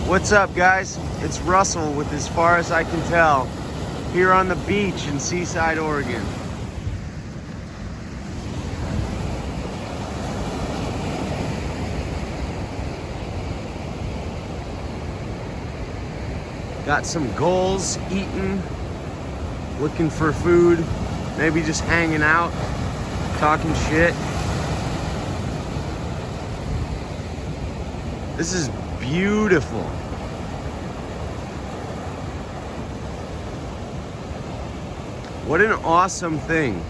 What's up, guys? It's Russell with As Far As I Can Tell, here on the beach in Seaside, Oregon. Got some gulls eating, looking for food, maybe just hanging out, talking shit. This is beautiful. What an awesome thing.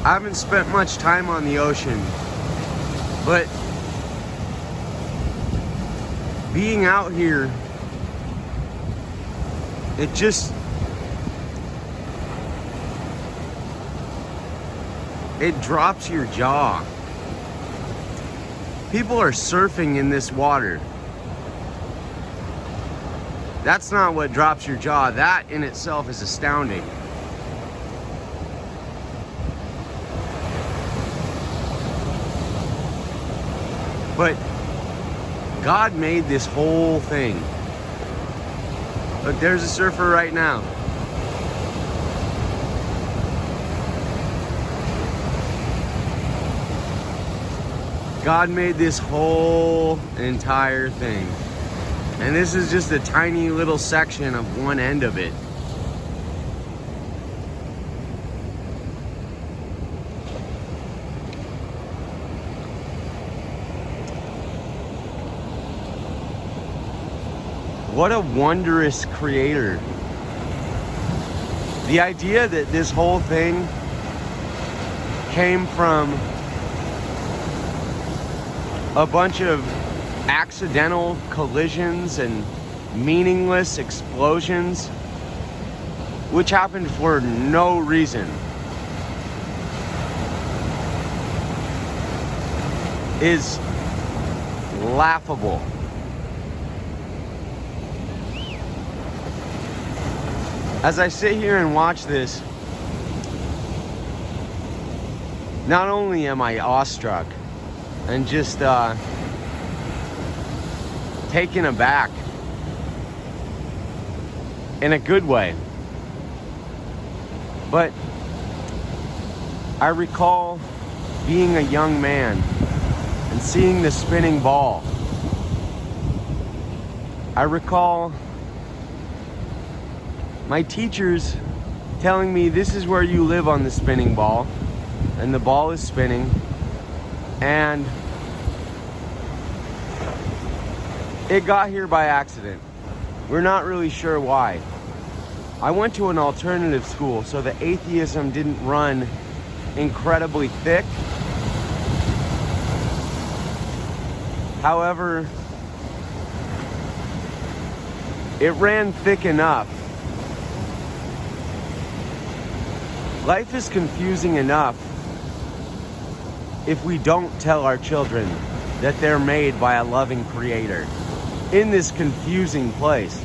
I haven't spent much time on the ocean, but being out here, it drops your jaw. People are surfing in this water. That's not what drops your jaw. That in itself is astounding. But God made this whole thing. Look, there's a surfer right now. God made this whole entire thing. And this is just a tiny little section of one end of it. What a wondrous creator. The idea that this whole thing came from a bunch of accidental collisions and meaningless explosions, which happened for no reason, is laughable. As I sit here and watch this, not only am I awestruck and just taken aback in a good way, but I recall being a young man and seeing the spinning ball. I recall my teachers telling me, this is where you live on the spinning ball, and the ball is spinning, and it got here by accident. We're not really sure why. I went to an alternative school, so the atheism didn't run incredibly thick. However, it ran thick enough. Life is confusing enough if we don't tell our children that they're made by a loving creator in this confusing place.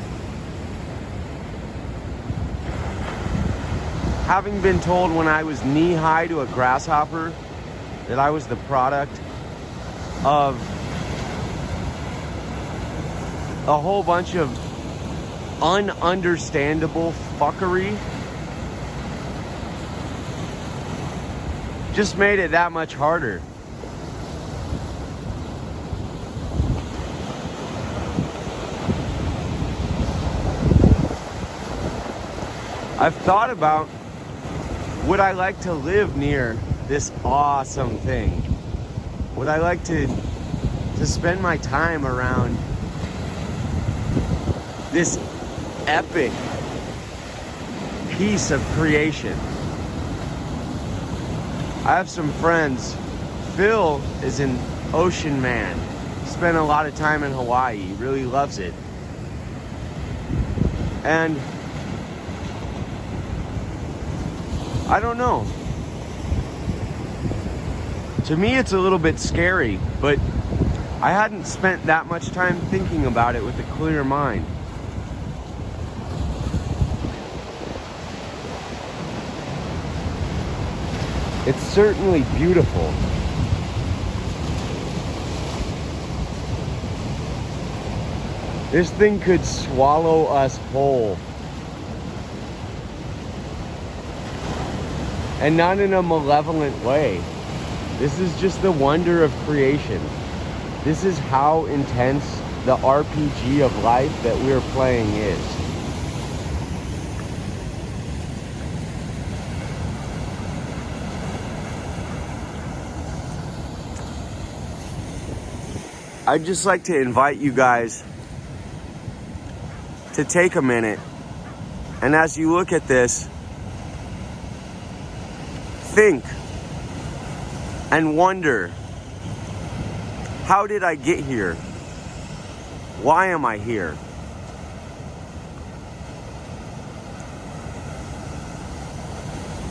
Having been told when I was knee-high to a grasshopper that I was the product of a whole bunch of ununderstandable fuckery just made it that much harder. I've thought about, would I like to live near this awesome thing? Would I like to spend my time around this epic piece of creation? I have some friends. Phil is an ocean man. Spent a lot of time in Hawaii. He really loves it. And I don't know. To me, it's a little bit scary, but I hadn't spent that much time thinking about it with a clear mind. It's certainly beautiful. This thing could swallow us whole. And not in a malevolent way. This is just the wonder of creation. This is how intense the RPG of life that we're playing is. I'd just like to invite you guys to take a minute, and as you look at this, think and wonder, how did I get here? Why am I here?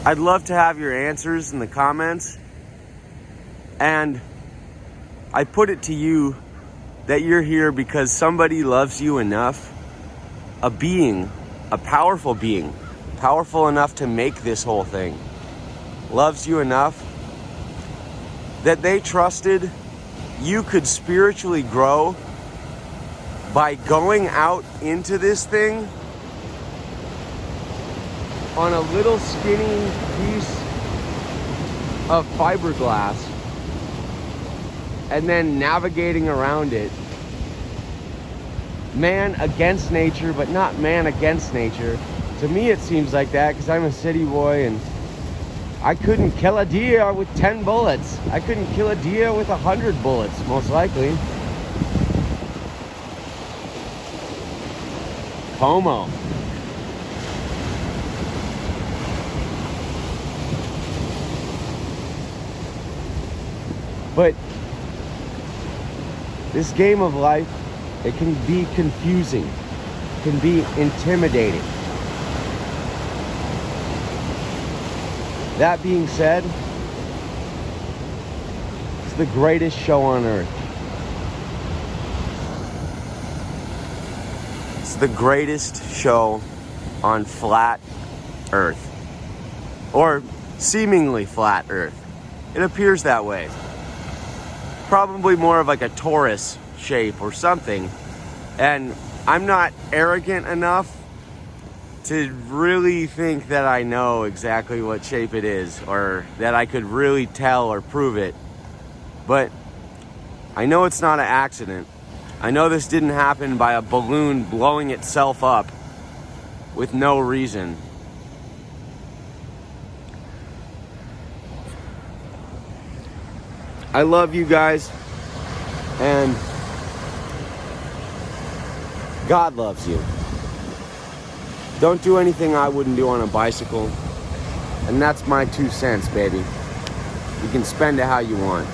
I'd love to have your answers in the comments, and I put it to you that you're here because somebody loves you enough, a being, a powerful being, powerful enough to make this whole thing, loves you enough that they trusted you could spiritually grow by going out into this thing on a little skinny piece of fiberglass and then navigating around it, man against nature, but not man against nature. To me it seems like that because I'm a city boy and I couldn't kill a deer with 10 bullets. I couldn't kill a deer with 100 bullets, most likely. Como. But this game of life, it can be confusing, it can be intimidating. That being said, it's the greatest show on earth. It's the greatest show on flat earth. Or seemingly flat earth. It appears that way. Probably more of like a torus shape or something. And I'm not arrogant enough to really think that I know exactly what shape it is or that I could really tell or prove it. But I know it's not an accident. I know this didn't happen by a balloon blowing itself up with no reason. I love you guys, and God loves you. Don't do anything I wouldn't do on a bicycle, and that's my 2 cents, baby. You can spend it how you want.